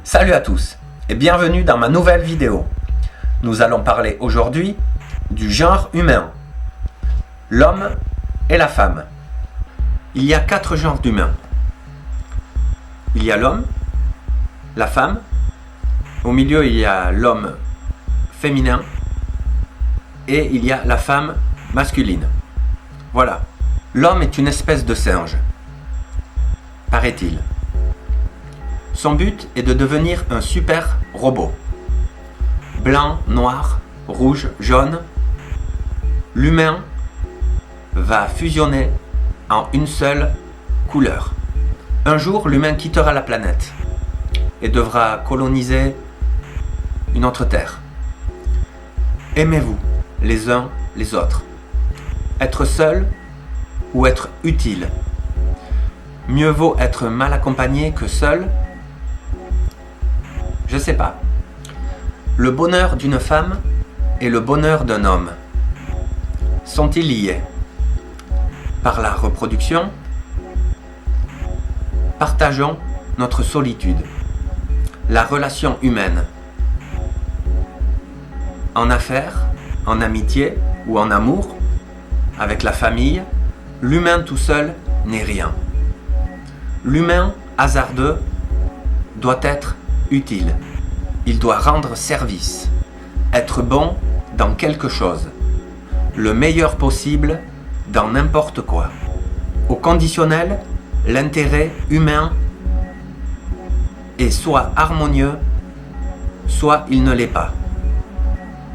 Salut à tous et bienvenue dans ma nouvelle vidéo. Nous allons parler aujourd'hui du genre humain, l'homme et la femme. Il y a 4 genres d'humains. Il y a l'homme, la femme, au milieu il y a l'homme féminin et il y a la femme masculine. Voilà, l'homme est une espèce de singe, paraît-il. Son but est de devenir un super robot. Blanc, noir, rouge, jaune. L'humain va fusionner en une seule couleur. Un jour, l'humain quittera la planète et devra coloniser une autre terre. Aimez-vous les uns les autres. Être seul ou être utile. Mieux vaut être mal accompagné que seul. Je sais pas. Le bonheur d'une femme et le bonheur d'un homme sont-ils liés? Par la reproduction? Partageons notre solitude. La relation humaine. En affaires, en amitié ou en amour, avec la famille, l'humain tout seul n'est rien. L'humain hasardeux doit être utile. Il doit rendre service, être bon dans quelque chose, le meilleur possible dans n'importe quoi. Au conditionnel, l'intérêt humain est soit harmonieux, soit il ne l'est pas.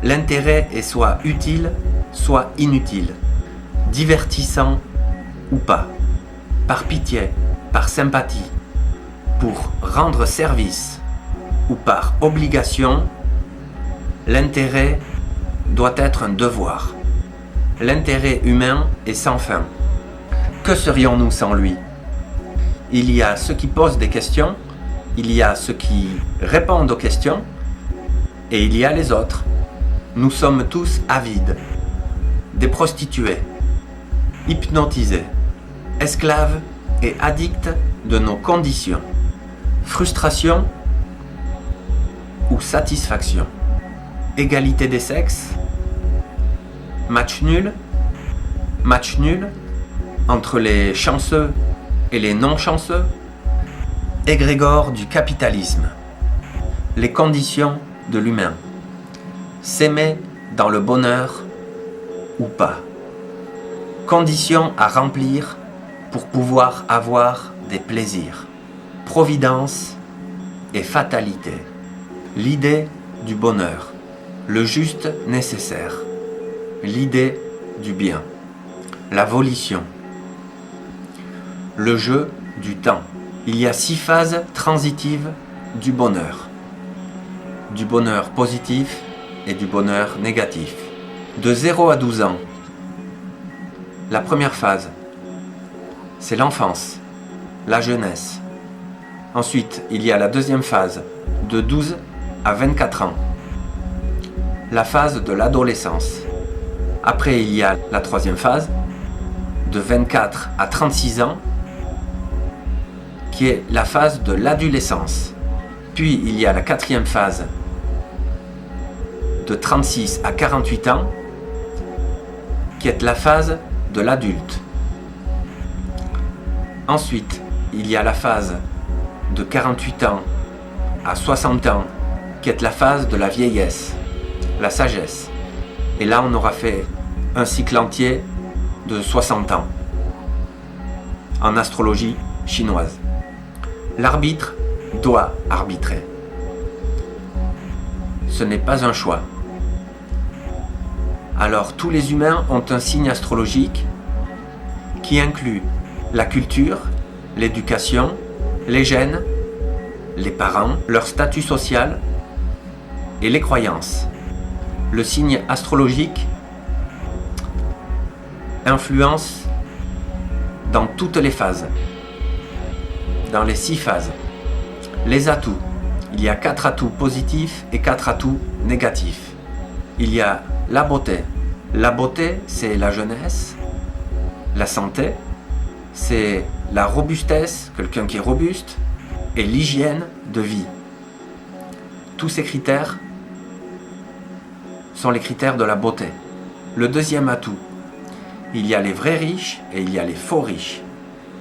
L'intérêt est soit utile, soit inutile, divertissant ou pas, par pitié, par sympathie, pour rendre service ou par obligation. L'intérêt doit être un devoir. L'intérêt humain est sans fin. Que serions-nous sans lui? Il y a ceux qui posent des questions, il y a ceux qui répondent aux questions, et il y a les autres. Nous sommes tous avides, des prostituées, hypnotisés, esclaves et addicts de nos conditions. Frustration ou satisfaction? Égalité des sexes? Match nul entre les chanceux et les non-chanceux? Égrégore du capitalisme. Les conditions de l'humain. S'aimer dans le bonheur ou pas. Conditions à remplir pour pouvoir avoir des plaisirs. Providence et fatalité. L'idée du bonheur. Le juste nécessaire. L'idée du bien. La volition. Le jeu du temps. Il y a 6 phases transitives du bonheur. Du bonheur positif et du bonheur négatif. De 0 à 12 ans. La première phase, c'est l'enfance, la jeunesse. Ensuite, il y a la deuxième phase, de 12 à 24 ans. La phase de l'adolescence. Après, il y a la troisième phase, de 24 à 36 ans, qui est la phase de l'adolescence. Puis, il y a la quatrième phase, de 36 à 48 ans, qui est la phase de l'adulte. Ensuite, il y a la phase de 48 ans à 60 ans, qui est la phase de la vieillesse, la sagesse. Et là, on aura fait un cycle entier de 60 ans, en astrologie chinoise. L'arbitre doit arbitrer. Ce n'est pas un choix. Alors, tous les humains ont un signe astrologique qui inclut la culture, l'éducation, les gènes, les parents, leur statut social et les croyances. Le signe astrologique influence dans toutes les phases, dans les 6 phases. Les atouts. Il y a 4 atouts positifs et 4 atouts négatifs. Il y a la beauté. La beauté, c'est la jeunesse. La santé, c'est la robustesse, quelqu'un qui est robuste, et l'hygiène de vie. Tous ces critères sont les critères de la beauté. Le deuxième atout, il y a les vrais riches et il y a les faux riches.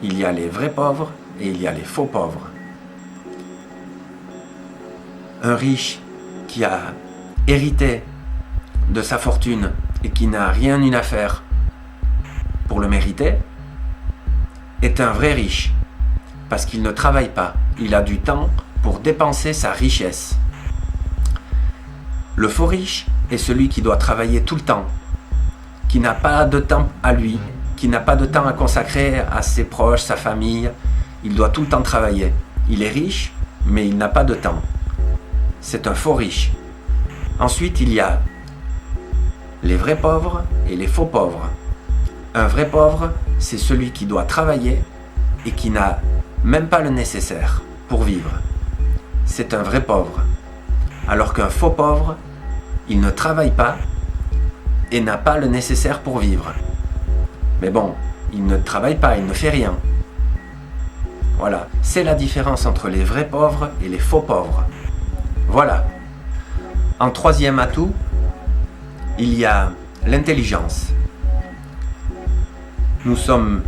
Il y a les vrais pauvres et il y a les faux pauvres. Un riche qui a hérité de sa fortune et qui n'a rien eu à faire pour le mériter est un vrai riche parce qu'il ne travaille pas. Il a du temps pour dépenser sa richesse. Le faux riche est celui qui doit travailler tout le temps, qui n'a pas de temps à lui, qui n'a pas de temps à consacrer à ses proches, sa famille. Il doit tout le temps travailler. Il est riche, mais il n'a pas de temps. C'est un faux riche. Ensuite, il y a les vrais pauvres et les faux pauvres. Un vrai pauvre, c'est celui qui doit travailler et qui n'a même pas le nécessaire pour vivre. C'est un vrai pauvre. Alors qu'un faux pauvre, il ne travaille pas et n'a pas le nécessaire pour vivre. Mais bon, il ne travaille pas, il ne fait rien. Voilà, c'est la différence entre les vrais pauvres et les faux pauvres. Voilà. En troisième atout, il y a l'intelligence. Nous sommes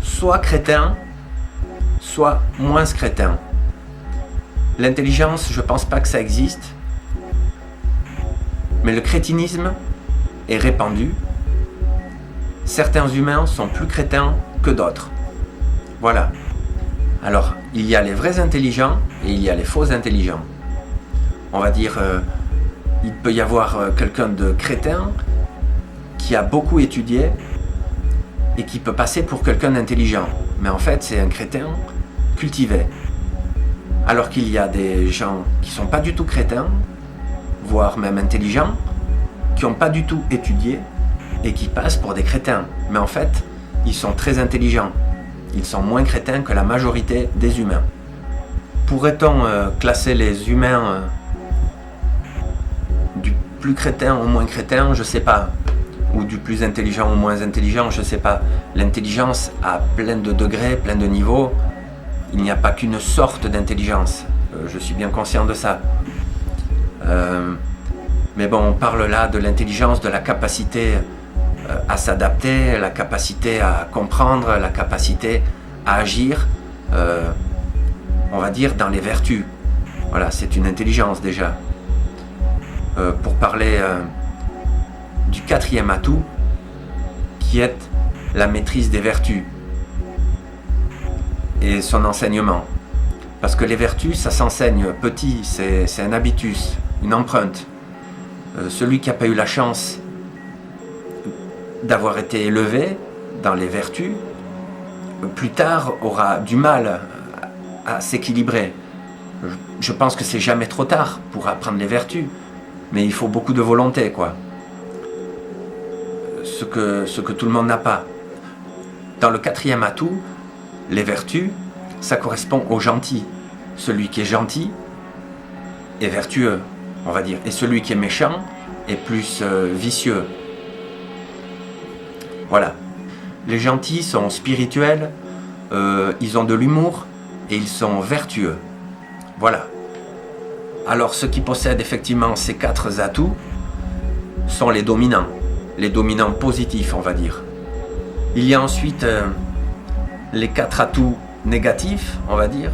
soit crétins, soit moins crétins. L'intelligence, je ne pense pas que ça existe, mais le crétinisme est répandu. Certains humains sont plus crétins que d'autres. Voilà. Alors, il y a les vrais intelligents et il y a les faux intelligents. On va dire, il peut y avoir quelqu'un de crétin qui a beaucoup étudié et qui peut passer pour quelqu'un d'intelligent. Mais en fait, c'est un crétin cultivé. Alors qu'il y a des gens qui ne sont pas du tout crétins, voire même intelligents, qui n'ont pas du tout étudié et qui passent pour des crétins. Mais en fait, ils sont très intelligents. Ils sont moins crétins que la majorité des humains. Pourrait-on classer les humains du plus crétin au moins crétin? Je ne sais pas. Ou du plus intelligent au moins intelligent? Je ne sais pas. L'intelligence a plein de degrés, plein de niveaux. Il n'y a pas qu'une sorte d'intelligence. Je suis bien conscient de ça. Mais bon, on parle là de l'intelligence, de la capacité à s'adapter, la capacité à comprendre, la capacité à agir, on va dire, dans les vertus. Voilà, c'est une intelligence déjà. Pour parler du quatrième atout, qui est la maîtrise des vertus et son enseignement. Parce que les vertus, ça s'enseigne petit, c'est un habitus, une empreinte. Celui qui n'a pas eu la chance d'avoir été élevé dans les vertus, plus tard aura du mal à s'équilibrer. Je pense que c'est jamais trop tard pour apprendre les vertus, mais il faut beaucoup de volonté, quoi. Ce que tout le monde n'a pas. Dans le quatrième atout, les vertus, ça correspond au gentil. Celui qui est gentil est vertueux, on va dire. Et celui qui est méchant est plus vicieux. Voilà. Les gentils sont spirituels, ils ont de l'humour et ils sont vertueux. Voilà. Alors ceux qui possèdent effectivement ces quatre atouts sont les dominants positifs, on va dire. Il y a ensuite les quatre atouts négatifs, on va dire,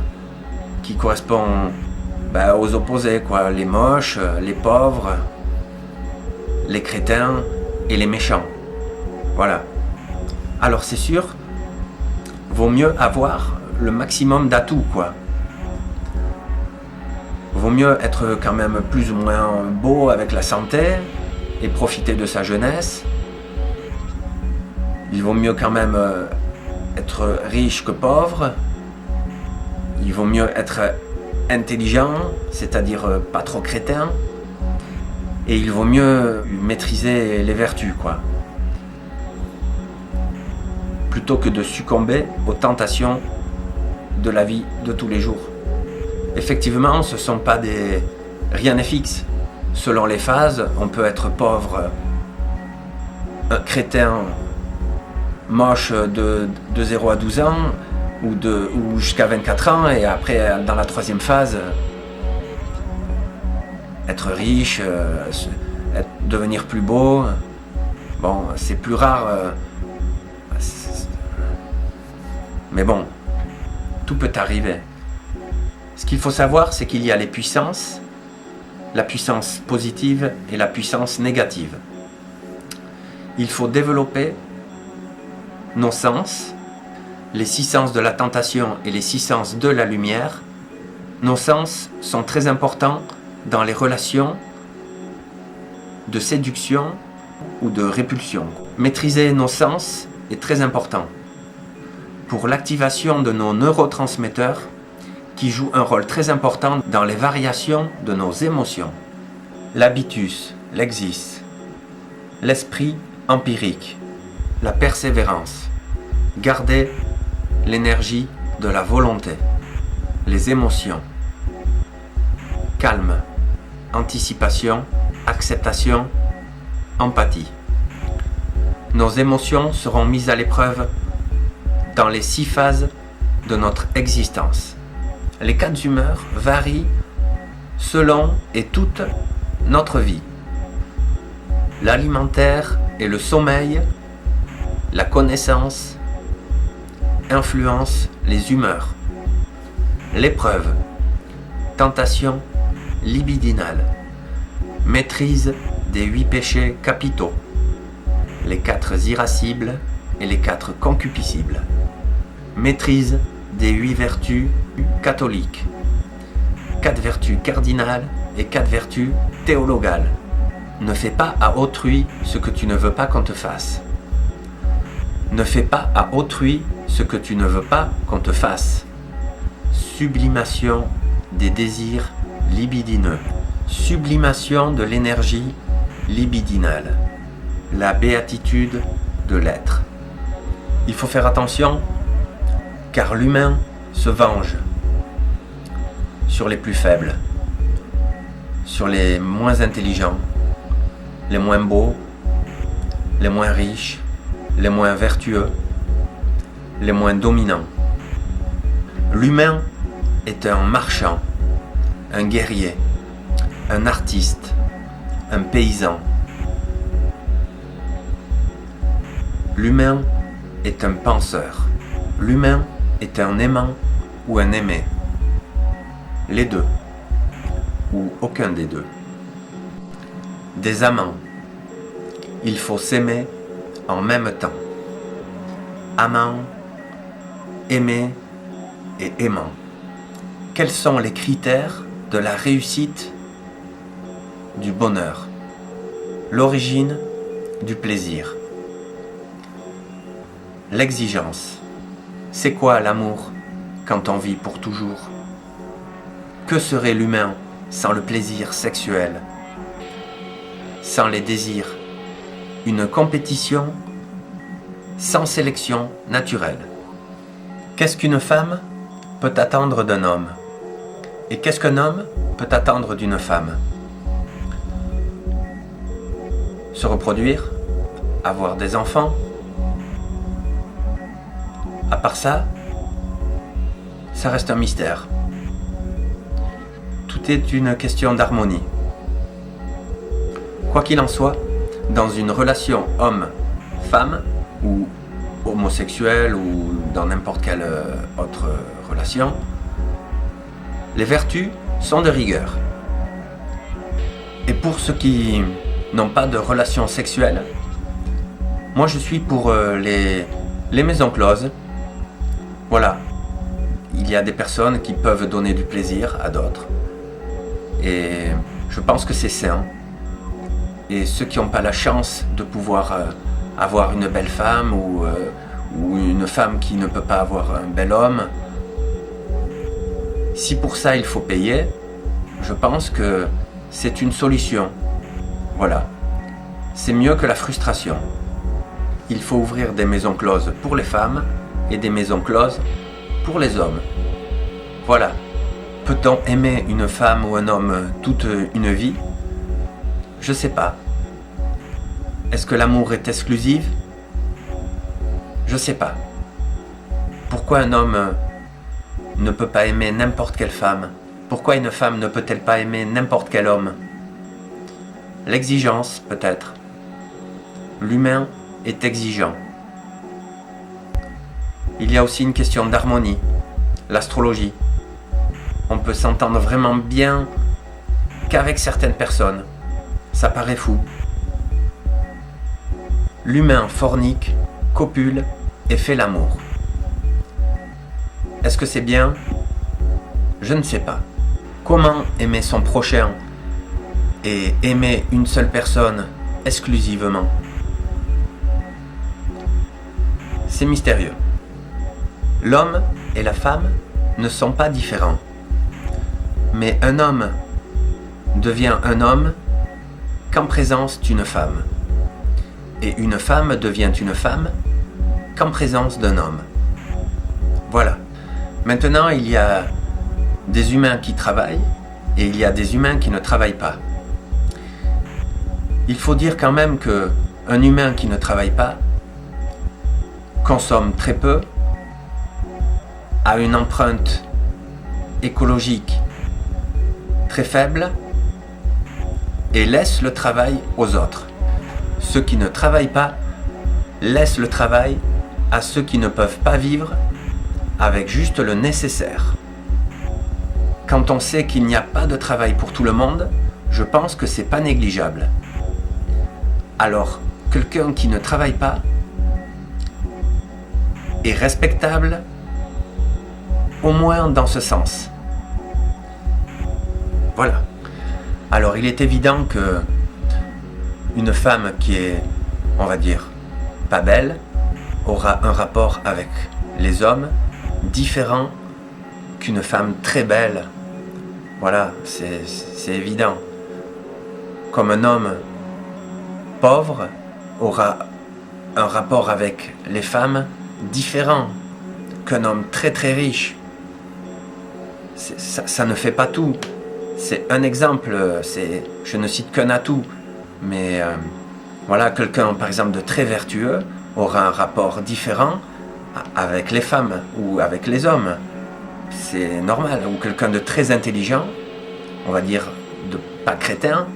qui correspondent aux opposés, quoi. Les moches, les pauvres, les crétins et les méchants. Voilà. Alors c'est sûr, vaut mieux avoir le maximum d'atouts, quoi. Vaut mieux être quand même plus ou moins beau avec la santé et profiter de sa jeunesse. Il vaut mieux quand même être riche que pauvre. Il vaut mieux être intelligent, c'est-à-dire pas trop crétin. Et il vaut mieux maîtriser les vertus, quoi. Plutôt que de succomber aux tentations de la vie de tous les jours. Effectivement, ce ne sont pas des... Rien n'est fixe. selon les phases, on peut être pauvre, un crétin moche de 0 à 12 ans ou jusqu'à 24 ans, et après dans la troisième phase être riche, devenir plus beau. Bon, c'est plus rare, mais bon, tout peut arriver. Ce qu'il faut savoir, c'est qu'il y a les puissances, la puissance positive et la puissance négative. Il faut développer nos sens, les 6 sens de la tentation et les 6 sens de la lumière. Nos sens sont très importants dans les relations de séduction ou de répulsion. Maîtriser nos sens est très important pour l'activation de nos neurotransmetteurs qui jouent un rôle très important dans les variations de nos émotions. L'habitus, l'exis, l'esprit empirique, la persévérance, garder l'énergie de la volonté, les émotions, calme, anticipation, acceptation, empathie. Nos émotions seront mises à l'épreuve dans les 6 phases de notre existence. Les 4 humeurs varient selon et toute notre vie. L'alimentaire et le sommeil, la connaissance, influencent les humeurs. L'épreuve, tentation libidinale, maîtrise des 8 péchés capitaux, les 4 irascibles et les 4 concupiscibles, maîtrise des 8 vertus catholiques, 4 vertus cardinales et 4 vertus théologales. Ne fais pas à autrui ce que tu ne veux pas qu'on te fasse. Ne fais pas à autrui ce que tu ne veux pas qu'on te fasse. Sublimation des désirs libidineux. Sublimation de l'énergie libidinale. La béatitude de l'être. Il faut faire attention, car l'humain se venge sur les plus faibles, sur les moins intelligents, les moins beaux, les moins riches, les moins vertueux, les moins dominants. L'humain est un marchand, un guerrier, un artiste, un paysan. L'humain est un penseur. L'humain est un aimant ou un aimé. Les deux, ou aucun des deux. Des amants. Il faut s'aimer en même temps. Amant, aimer et aimant. Quels sont les critères de la réussite du bonheur? L'origine du plaisir. L'exigence. C'est quoi l'amour quand on vit pour toujours? Que serait l'humain sans le plaisir sexuel, sans les désirs? Une compétition sans sélection naturelle. Qu'est-ce qu'une femme peut attendre d'un homme? Et qu'est-ce qu'un homme peut attendre d'une femme? Se reproduire? Avoir des enfants? À part ça, ça reste un mystère. Tout est une question d'harmonie. Quoi qu'il en soit, dans une relation homme-femme, ou homosexuelle, ou dans n'importe quelle autre relation, les vertus sont de rigueur. Et pour ceux qui n'ont pas de relation sexuelle, moi je suis pour les maisons closes. Voilà, il y a des personnes qui peuvent donner du plaisir à d'autres. Et je pense que c'est sain. Et ceux qui n'ont pas la chance de pouvoir avoir une belle femme ou une femme qui ne peut pas avoir un bel homme, si pour ça il faut payer, je pense que c'est une solution. Voilà, c'est mieux que la frustration. Il faut ouvrir des maisons closes pour les femmes et des maisons closes pour les hommes. Voilà. Peut-on aimer une femme ou un homme toute une vie? Je sais pas. Est-ce que l'amour est exclusif? Je sais pas. Pourquoi un homme ne peut pas aimer n'importe quelle femme? Pourquoi une femme ne peut-elle pas aimer n'importe quel homme? L'exigence, peut-être. L'humain est exigeant. Il y a aussi une question d'harmonie, l'astrologie. On peut s'entendre vraiment bien qu'avec certaines personnes. Ça paraît fou. L'humain fornique, copule et fait l'amour. Est-ce que c'est bien? Je ne sais pas. Comment aimer son prochain et aimer une seule personne exclusivement? C'est mystérieux. L'homme et la femme ne sont pas différents. Mais un homme devient un homme qu'en présence d'une femme. Et une femme devient une femme qu'en présence d'un homme. Voilà. Maintenant, il y a des humains qui travaillent et il y a des humains qui ne travaillent pas. Il faut dire quand même qu'un humain qui ne travaille pas consomme très peu, a une empreinte écologique très faible et laisse le travail aux autres. Ceux qui ne travaillent pas laissent le travail à ceux qui ne peuvent pas vivre avec juste le nécessaire. Quand on sait qu'il n'y a pas de travail pour tout le monde, je pense que c'est pas négligeable. Alors, quelqu'un qui ne travaille pas est respectable, au moins dans ce sens. Voilà. Alors, il est évident que une femme qui est, on va dire, pas belle, aura un rapport avec les hommes différent qu'une femme très belle. Voilà, c'est évident. Comme un homme pauvre aura un rapport avec les femmes différent qu'un homme très très riche. Ça ne fait pas tout. C'est un exemple, je ne cite qu'un atout. Mais voilà, quelqu'un par exemple de très vertueux aura un rapport différent avec les femmes ou avec les hommes. C'est normal. Ou quelqu'un de très intelligent, on va dire de pas crétin,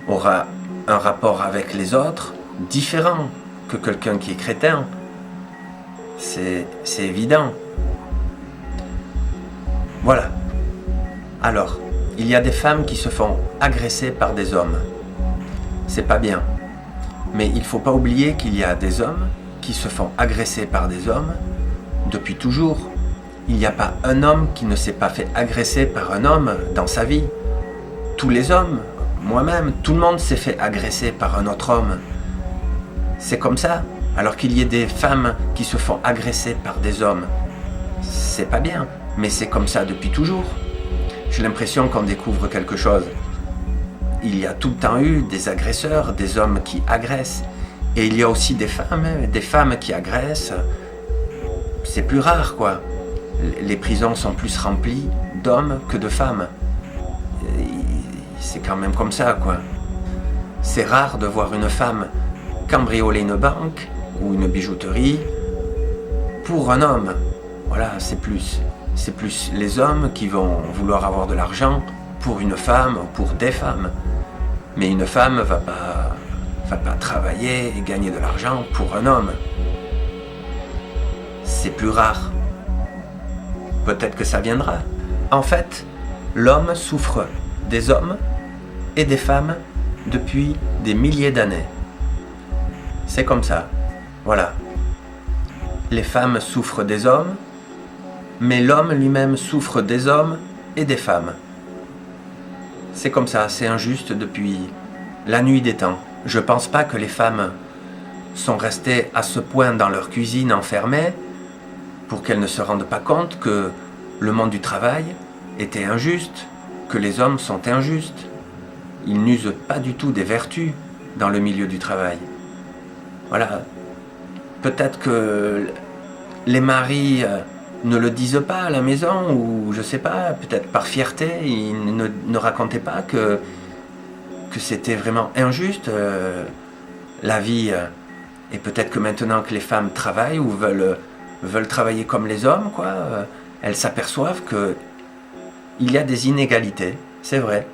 aura un rapport avec les autres différent que quelqu'un qui est crétin. C'est évident. Voilà. Alors, il y a des femmes qui se font agresser par des hommes. C'est pas bien. Mais il ne faut pas oublier qu'il y a des hommes qui se font agresser par des hommes depuis toujours. Il n'y a pas un homme qui ne s'est pas fait agresser par un homme dans sa vie. Tous les hommes, moi-même, tout le monde s'est fait agresser par un autre homme. C'est comme ça. Alors qu'il y ait des femmes qui se font agresser par des hommes, c'est pas bien. Mais c'est comme ça depuis toujours. J'ai l'impression qu'on découvre quelque chose. Il y a tout le temps eu des agresseurs, des hommes qui agressent. Et il y a aussi des femmes qui agressent. C'est plus rare, quoi. Les prisons sont plus remplies d'hommes que de femmes. C'est quand même comme ça, quoi. C'est rare de voir une femme cambrioler une banque ou une bijouterie pour un homme. Voilà, c'est plus les hommes qui vont vouloir avoir de l'argent pour une femme, pour des femmes. Mais une femme va pas travailler et gagner de l'argent pour un homme. C'est plus rare. Peut-être que ça viendra. En fait, l'homme souffre des hommes et des femmes depuis des milliers d'années. C'est comme ça. Voilà. Les femmes souffrent des hommes, mais l'homme lui-même souffre des hommes et des femmes. C'est comme ça, c'est injuste depuis la nuit des temps. Je pense pas que les femmes sont restées à ce point dans leur cuisine enfermées pour qu'elles ne se rendent pas compte que le monde du travail était injuste, que les hommes sont injustes. Ils n'usent pas du tout des vertus dans le milieu du travail. Voilà. Peut-être que les maris ne le disent pas à la maison, ou je sais pas, peut-être par fierté, ils ne racontaient pas que que c'était vraiment injuste la vie, et peut-être que maintenant que les femmes travaillent ou veulent travailler comme les hommes, elles s'aperçoivent que il y a des inégalités, c'est vrai,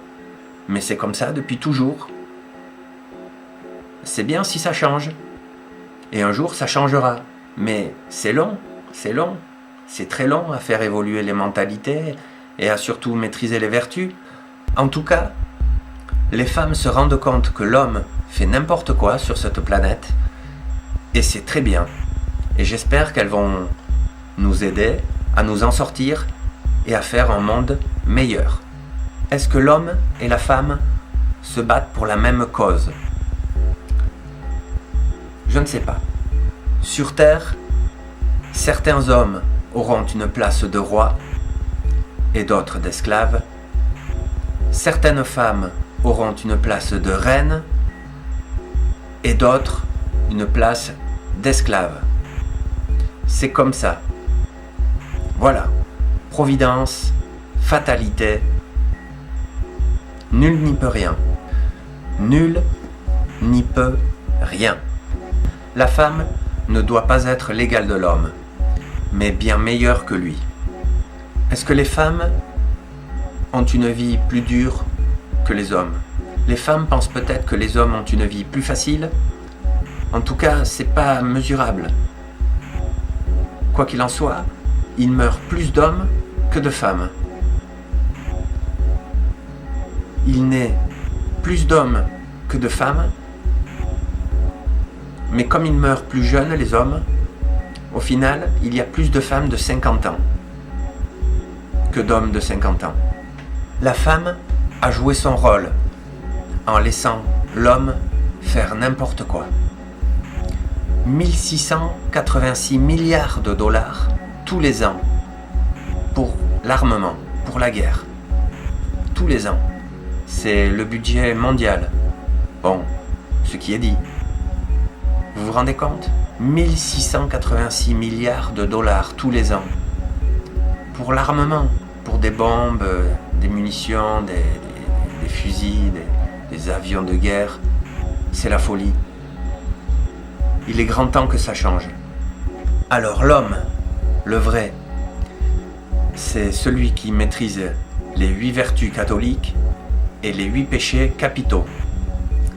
mais c'est comme ça depuis toujours. C'est bien si ça change, et un jour ça changera, mais c'est long, c'est très long à faire évoluer les mentalités et à surtout maîtriser les vertus. En tout cas, les femmes se rendent compte que l'homme fait n'importe quoi sur cette planète, et c'est très bien. Et j'espère qu'elles vont nous aider à nous en sortir et à faire un monde meilleur. Est-ce que l'homme et la femme se battent pour la même cause? Je ne sais pas. Sur Terre, certains hommes auront une place de roi et d'autres d'esclaves. Certaines femmes auront une place de reine et d'autres une place d'esclave. C'est comme ça. Voilà. Providence, fatalité. Nul n'y peut rien. Nul n'y peut rien. La femme ne doit pas être l'égale de l'homme, mais bien meilleure que lui. Est-ce que les femmes ont une vie plus dure que les hommes? Les femmes pensent peut-être que les hommes ont une vie plus facile. En tout cas, c'est pas mesurable. Quoi qu'il en soit, il meurt plus d'hommes que de femmes. Il naît plus d'hommes que de femmes, mais comme ils meurent plus jeunes, les hommes, au final, il y a plus de femmes de 50 ans que d'hommes de 50 ans. La femme a joué son rôle en laissant l'homme faire n'importe quoi. 1686 milliards de dollars tous les ans pour l'armement, pour la guerre. Tous les ans. C'est le budget mondial. Bon, ce qui est dit. Vous vous rendez compte? 1686 milliards de dollars tous les ans. Pour l'armement, pour des bombes, des munitions, des fusils, des avions de guerre. C'est la folie. Il est grand temps que ça change. Alors l'homme, le vrai, c'est celui qui maîtrise les 8 vertus catholiques et les 8 péchés capitaux.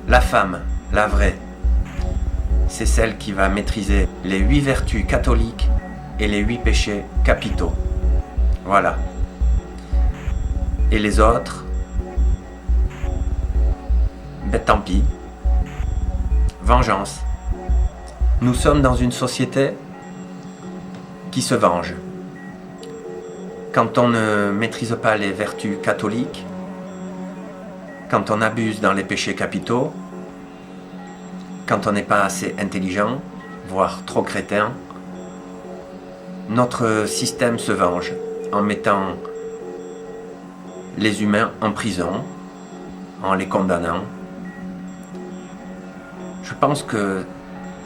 La femme, la vraie, c'est celle qui va maîtriser les 8 vertus catholiques et les 8 péchés capitaux. Voilà. Et les autres, ben tant pis. Vengeance. Nous sommes dans une société qui se venge. Quand on ne maîtrise pas les vertus catholiques, quand on abuse dans les péchés capitaux, quand on n'est pas assez intelligent, voire trop crétin, notre système se venge en mettant les humains en prison, en les condamnant. Je pense que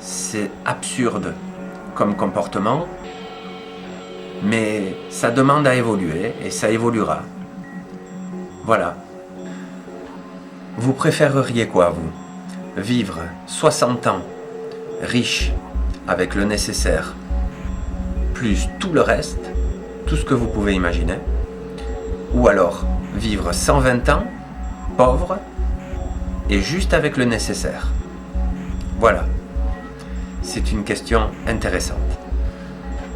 c'est absurde comme comportement, mais ça demande à évoluer et ça évoluera. Voilà. Vous préféreriez quoi, vous? Vivre 60 ans, riche, avec le nécessaire, plus tout le reste, tout ce que vous pouvez imaginer, ou alors vivre 120 ans, pauvre, et juste avec le nécessaire? Voilà. C'est une question intéressante.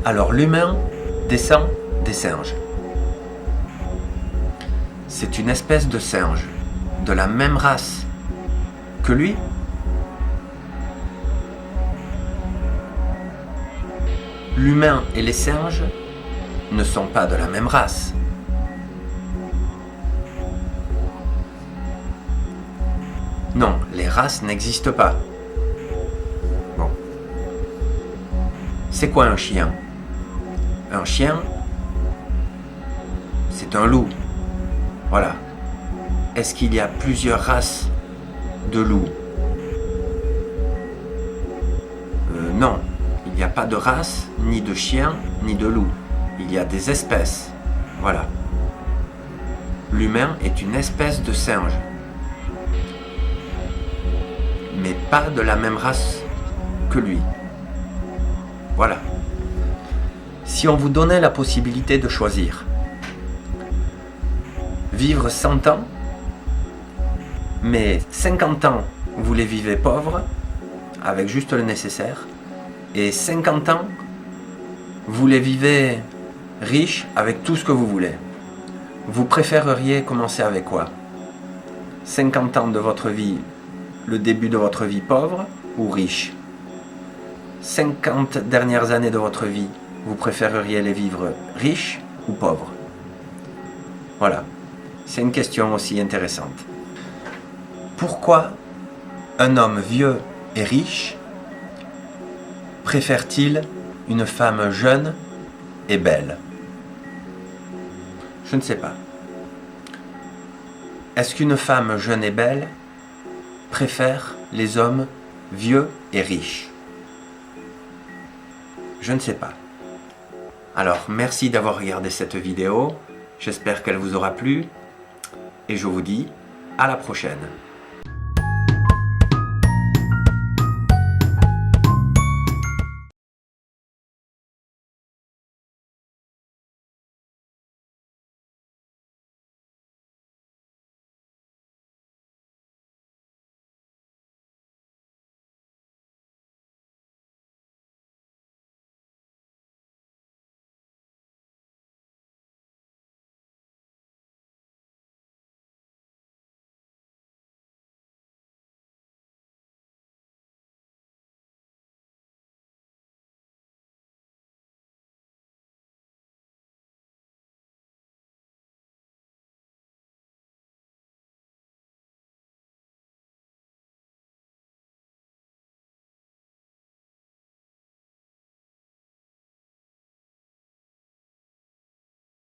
Alors l'humain descend des singes. C'est une espèce de singe, de la même race que lui. L'humain et les singes ne sont pas de la même race. Non, les races n'existent pas. Bon. C'est quoi un chien? Un chien, c'est un loup. Voilà. Est-ce qu'il y a plusieurs races de loups? Non. Il n'y a pas de race, ni de chien, ni de loup. Il y a des espèces. Voilà. L'humain est une espèce de singe. mais pas de la même race que lui. Voilà. Si on vous donnait la possibilité de choisir, vivre 100 ans, mais 50 ans, vous les vivez pauvres, avec juste le nécessaire, et 50 ans, vous les vivez riches, avec tout ce que vous voulez. Vous préféreriez commencer avec quoi? 50 ans de votre vie, le début de votre vie pauvre ou riche? 50 dernières années de votre vie, vous préféreriez les vivre riches ou pauvres? Voilà, c'est une question aussi intéressante. Pourquoi un homme vieux et riche préfère-t-il une femme jeune et belle? Je ne sais pas. Est-ce qu'une femme jeune et belle préfère les hommes vieux et riches? Je ne sais pas. Alors, merci d'avoir regardé cette vidéo. J'espère qu'elle vous aura plu. Et je vous dis à la prochaine.